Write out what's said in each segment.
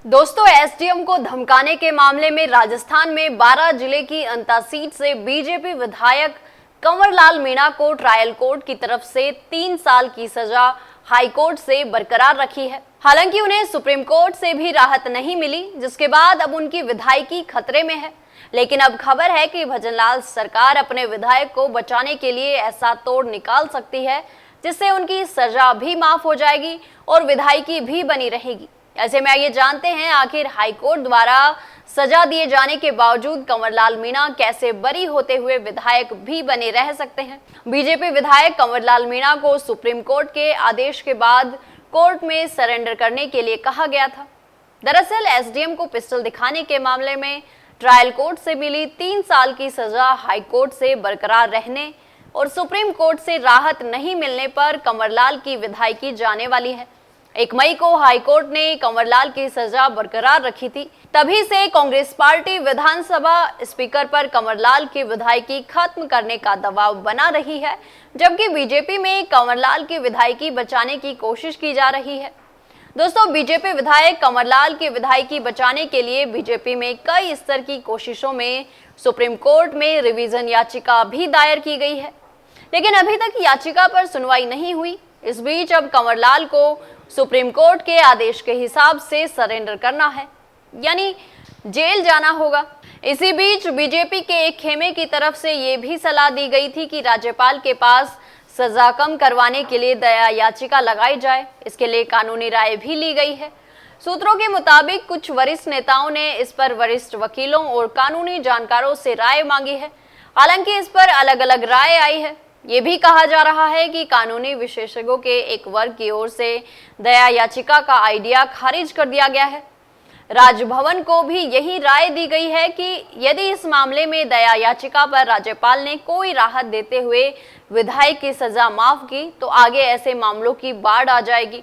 दोस्तों, एसडीएम को धमकाने के मामले में राजस्थान में 12 जिले की अंता सीट से बीजेपी विधायक कंवरलाल मीणा को ट्रायल कोर्ट की तरफ से 3 साल की सजा हाई कोर्ट से बरकरार रखी है। हालांकि उन्हें सुप्रीम कोर्ट से भी राहत नहीं मिली, जिसके बाद अब उनकी विधायकी खतरे में है। लेकिन अब खबर है कि भजनलाल सरकार अपने विधायक को बचाने के लिए ऐसा तोड़ निकाल सकती है जिससे उनकी सजा भी माफ हो जाएगी और विधायकी भी बनी रहेगी। ऐसे में ये जानते हैं आखिर हाईकोर्ट द्वारा सजा दिए जाने के बावजूद कंवरलाल मीणा कैसे बरी होते हुए विधायक भी बने रह सकते हैं। बीजेपी विधायक कंवरलाल मीणा को सुप्रीम कोर्ट के आदेश के बाद कोर्ट में सरेंडर करने के लिए कहा गया था। दरअसल एसडीएम को पिस्टल दिखाने के मामले में ट्रायल कोर्ट से मिली 3 साल की सजा हाईकोर्ट से बरकरार रहने और सुप्रीम कोर्ट से राहत नहीं मिलने पर कंवरलाल की विधायकी जाने वाली है। 1 मई को हाईकोर्ट ने कंवरलाल की सजा बरकरार रखी थी। तभी से कांग्रेस पार्टी विधानसभा स्पीकर पर कंवरलाल की विधायकी खत्म करने का दबाव बना रही है, जबकि बीजेपी में कंवरलाल की विधायकी बचाने की कोशिश की जा रही है। दोस्तों, बीजेपी विधायक कंवरलाल की विधायकी बचाने के लिए बीजेपी में कई स्तर की कोशिशों में सुप्रीम कोर्ट में रिवीजन याचिका भी दायर की गई है, लेकिन अभी तक याचिका पर सुनवाई नहीं हुई। इस बीच अब कंवरलाल को सुप्रीम कोर्ट के आदेश के हिसाब से सरेंडर करना है, यानी जेल जाना होगा। इसी बीच बीजेपी के एक खेमे की तरफ से ये भी सलाह दी गई थी कि राज्यपाल के पास सजा कम करवाने के लिए दया याचिका लगाई जाए। इसके लिए कानूनी राय भी ली गई है। सूत्रों के मुताबिक कुछ वरिष्ठ नेताओं ने इस पर वरिष्ठ वकीलों और कानूनी जानकारों से राय मांगी है। हालांकि इस पर अलग अलग राय आई है। ये भी कहा जा रहा है कि कानूनी विशेषज्ञों के एक वर्ग की ओर से दया याचिका का आइडिया खारिज कर दिया गया है। राजभवन को भी यही राय दी गई है कि यदि इस मामले में दया याचिका पर राज्यपाल ने कोई राहत देते हुए विधायक की सजा माफ की तो आगे ऐसे मामलों की बाढ़ आ जाएगी।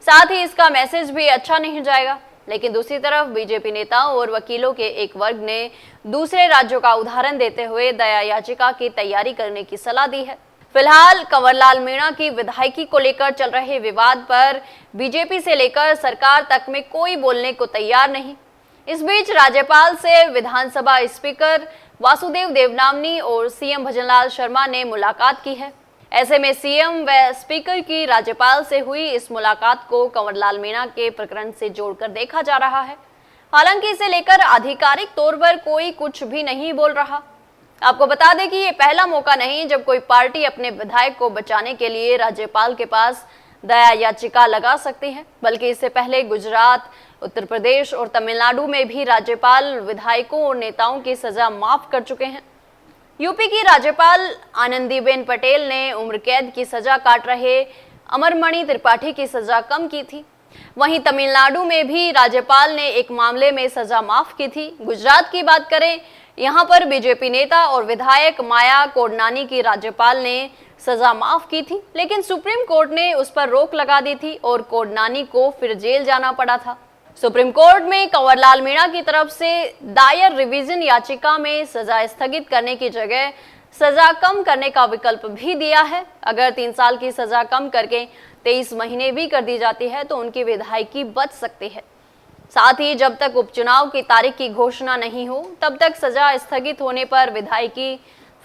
साथ ही इसका मैसेज भी अच्छा नहीं जाएगा। लेकिन दूसरी तरफ बीजेपी नेताओं और वकीलों के एक वर्ग ने दूसरे राज्यों का उदाहरण देते हुए दया याचिका की तैयारी करने की सलाह दी है। फिलहाल कंवरलाल मीणा की विधायकी को लेकर चल रहे विवाद पर बीजेपी से लेकर सरकार तक में कोई बोलने को तैयार नहीं। इस बीच राज्यपाल से विधानसभा स्पीकर वासुदेव देवनानी और सीएम भजनलाल शर्मा ने मुलाकात की है। ऐसे में सीएम व स्पीकर की राज्यपाल से हुई इस मुलाकात को कंवरलाल मीणा के प्रकरण से जोड़कर देखा जा रहा है। हालांकि इसे लेकर आधिकारिक तौर पर कोई कुछ भी नहीं बोल रहा। आपको बता दें कि ये पहला मौका नहीं जब कोई पार्टी अपने विधायक को बचाने के लिए राज्यपाल के पास दया याचिका लगा सकती है, बल्कि इससे पहले गुजरात, उत्तर प्रदेश और तमिलनाडु में भी राज्यपाल विधायकों और नेताओं की सजा माफ कर चुके हैं। यूपी की राज्यपाल आनंदीबेन पटेल ने उम्र कैद की सजा काट रहे अमरमणि त्रिपाठी की सजा कम की थी। वहीं तमिलनाडु में भी राज्यपाल ने एक मामले में सजा माफ की थी। गुजरात की बात करें, यहाँ पर बीजेपी नेता और विधायक माया कोडनानी की राज्यपाल ने सजा माफ की थी, लेकिन सुप्रीम कोर्ट ने उस पर रोक लगा दी थी और कोडनानी को फिर जेल जाना पड़ा था। सुप्रीम कोर्ट में कंवरलाल मीणा की तरफ से दायर रिवीजन याचिका में सजा स्थगित करने की जगह सजा कम करने का विकल्प भी दिया है। अगर 3 साल की सजा कम करके 23 महीने भी कर दी जाती है तो उनकी विधायकी बच सकती है। साथ ही जब तक उपचुनाव की तारीख की घोषणा नहीं हो तब तक सजा स्थगित होने पर विधायकी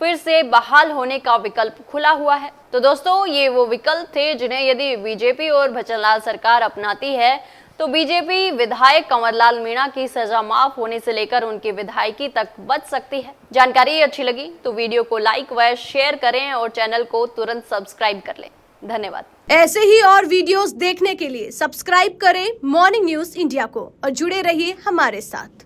फिर से बहाल होने का विकल्प खुला हुआ है। तो दोस्तों, ये वो विकल्प थे जिन्हें यदि बीजेपी और भजनलाल सरकार अपनाती है तो बीजेपी विधायक कंवरलाल मीणा की सजा माफ होने से लेकर उनकी विधायकी तक बच सकती है। जानकारी अच्छी लगी तो वीडियो को लाइक व शेयर करें और चैनल को तुरंत सब्सक्राइब कर लें। धन्यवाद। ऐसे ही और वीडियोस देखने के लिए सब्सक्राइब करें मॉर्निंग न्यूज इंडिया को और जुड़े रहिए हमारे साथ।